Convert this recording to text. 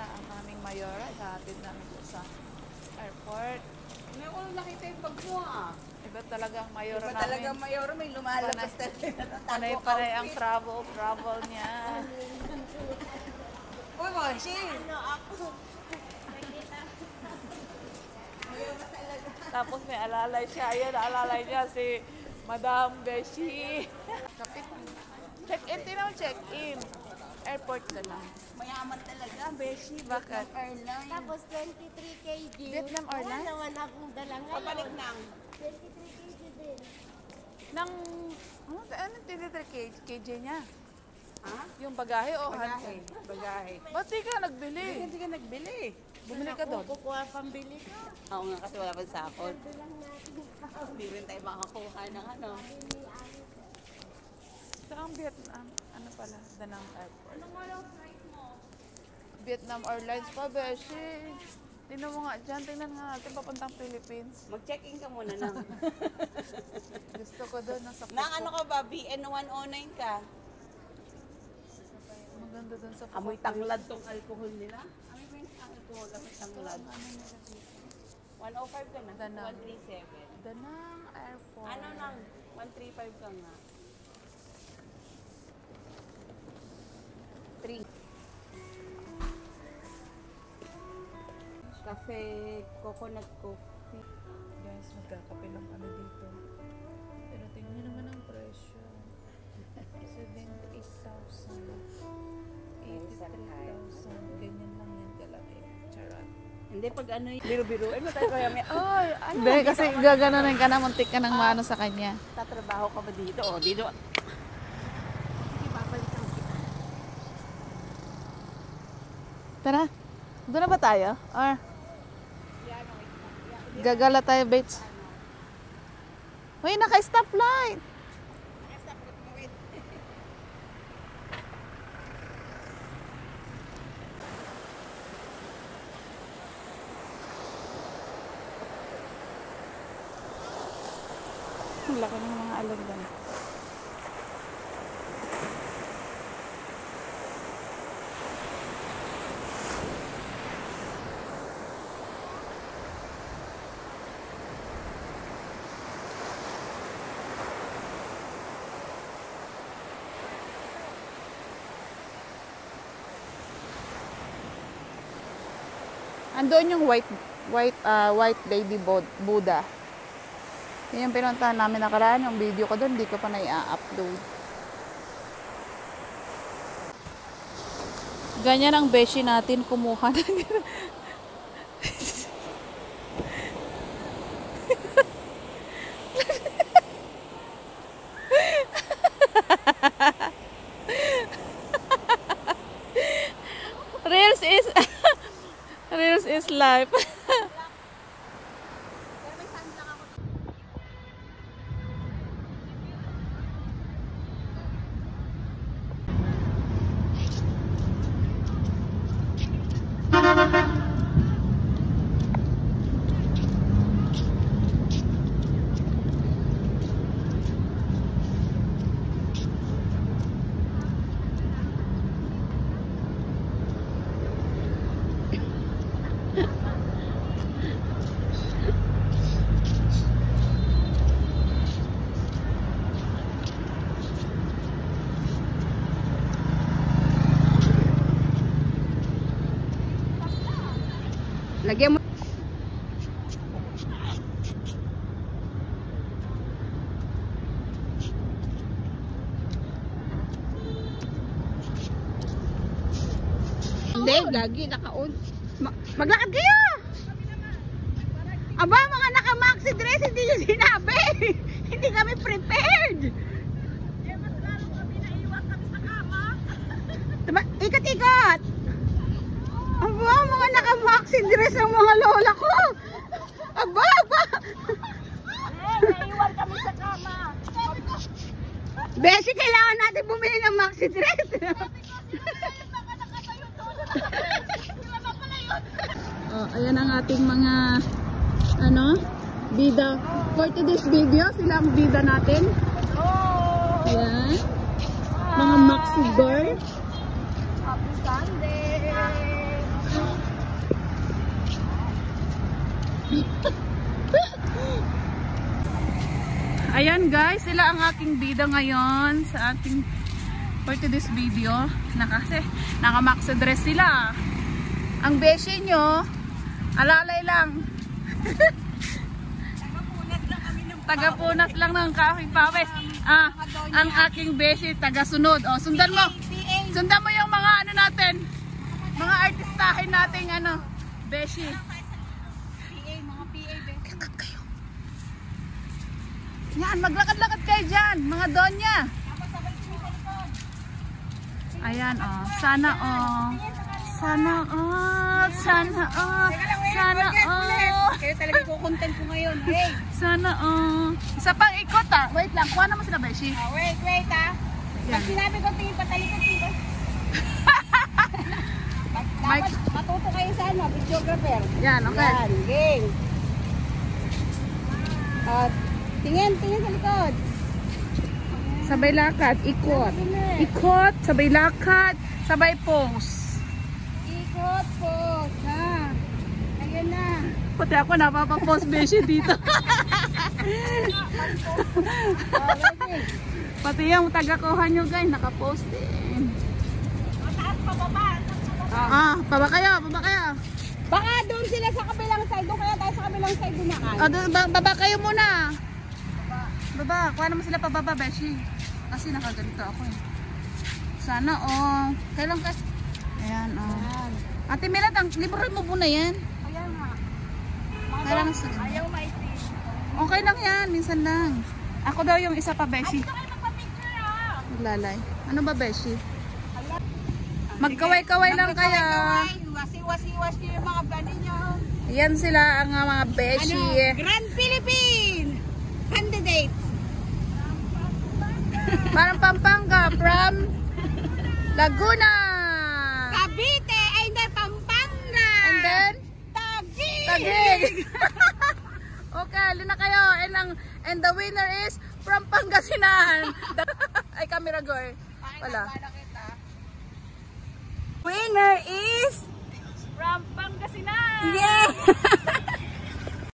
na ang aming mayora. Ihatid namin po sa airport. Ngayon ko nakita yung bag mo Iba talaga ang mayora Iba namin. talaga ang mayora, may lumalabas talaga. Panay-panay ang travel niya. Uy, Moshi! Tapos may alalay siya. Ayan, alalay niya si Madam Beshi. Kapit. Check-in, tinawag check-in. Airport na lang. Mayaman talaga, Beshi. Bakit? Airline. Tapos 23 kg. Vietnam Airlines? Wala naman akong dala ngayon. Pabalik nang. 23 kg din. Nang, ano 23 kg niya? Ha? Yung bagahe o Bagahe. handbag? Bagahe. Ba't di ka nagbili? Hindi ka nagbili. Bumili ka doon? Kukuha pambili ko. Oo nga, kasi wala pa sakot. Bilang natin. Hindi rin tayo makakuha ng ano. Saan Vietnam? Ano pala? Danang Airport. Vietnam Airlines pa, Beshi. Tingnan mo nga dyan. Tingnan nga natin papuntang Philippines. Mag-check-in ka muna nang. Gusto ko doon. Nasa Nang ano ka ba? BN109 ka? Maganda doon sa Amoy tanglad tong alcohol nila. Amoy ba yung alcohol? Amoy tanglad. 105 ka na? Danang. 137. Danang Airport. Ano nang? 135 ka nga. 3. Cafe, coconut coffee. Guys, magkakape lang kami dito. Pero tingnan nyo naman ang presyo. 78,000. 83,000. Ganyan lang yan kalaki. Charot. Hindi, pag ano yung biro-biruin mo tayo kaya may, ay, ano? Hindi, kasi gaganonin ka na, muntik ka ng maano sa kanya. Tatrabaho ka ba dito? O, dito. Sige, babalikan kita. Tara, doon na ba tayo? Or, gagala tayo, Bates. Uy, naka-stoplight. Ang laki ng mga alagdan. Andoon yung white lady Buddha. Yan yung pinuntahan namin nakaraan. Yung video ko doon, hindi ko pa na-upload. Ganyan ang beshi natin kumuha na. Reels is life. Lagyan mo. Hindi, gagi, naka-on. Maglakad kayo! Aba, mga naka-maxi dress, hindi nyo sinabi. Hindi kami prepared. Eh, mas lalo kami naiwan kami sa kama. Ikat-ikat! Aba, mga naka-maxi dress ng mga lola ko. Aba, aba! Naiwan kami sa kama. Beshi, kailangan natin bumili ng maxi dress. Oh, ayan ang ating mga bida. For today's video, sila ang bida natin. Ayan. Mga maxi girl. Happy Sunday. Ayan guys, sila ang aking bida ngayon sa ating for today's video. Naka-maxi dress sila. Ang beshi nyo, alalay lang. Tagapunat lang ng kahoy pawis. Ang aking beshi, taga-sunod. O, sundan mo. Sundan mo yung mga ano natin. Mga artistahin nating ano, beshi. Mga PA, Kayo. Yan, maglakad-lakad kayo dyan, mga donya. Ayan, oh. Sana, oh. Sana, oh. Sana, oh. Sana, oh. Kaya talaga kukontent ko ngayon. Hey! Sana, oh. Isa pang ikot, ah. Wait lang, kuha naman sila, Beshi. Wait, Pag sinabi ko tingin patalikod dito. Dapat matuto kayo sa ano, videographer. Yan, okay. Yan, game. Tingin sa likod. Sabay lakad, ikot. Ikot, sabay lakad, sabay pose. Ikot po. Ha. Ayun na. Pati ako napapapose, Beshi, dito. Ready? Pati yung taga-kuha nyo, guys, nakapost din. Mataas pa baba. Baba kayo. Baka doon sila sa kabilang side. Doon kaya tayo sa kabilang side dumaan. Baba kayo muna. Baba, kuha naman sila pababa, Beshi. Kasi nakaganito ako eh. Sana, oh. Kailan ka? Ayan, oh. Yan. Ate Milat, liburan mo muna yan. Ayan nga. Kailangan sa... Ayaw maitin. Okay lang yan, minsan lang. Ako daw yung isa pa, Beshi. Ito kayo magpa-picture ah. Maglalay. Ano ba, Beshi? Magkaway-kaway lang kaya. Wasi-wasi yung mga brand ninyo. Yan sila ang mga Beshi. Grand Philippine candidate. Parang Pampanga from Laguna. Cavite ay hindi Pampanga. And then Taguig. Taguig. Okay, lina kayo. And the winner is from Pangasinan. Ay, camera girl. Wala. Winner is From Pangasinan. yeah.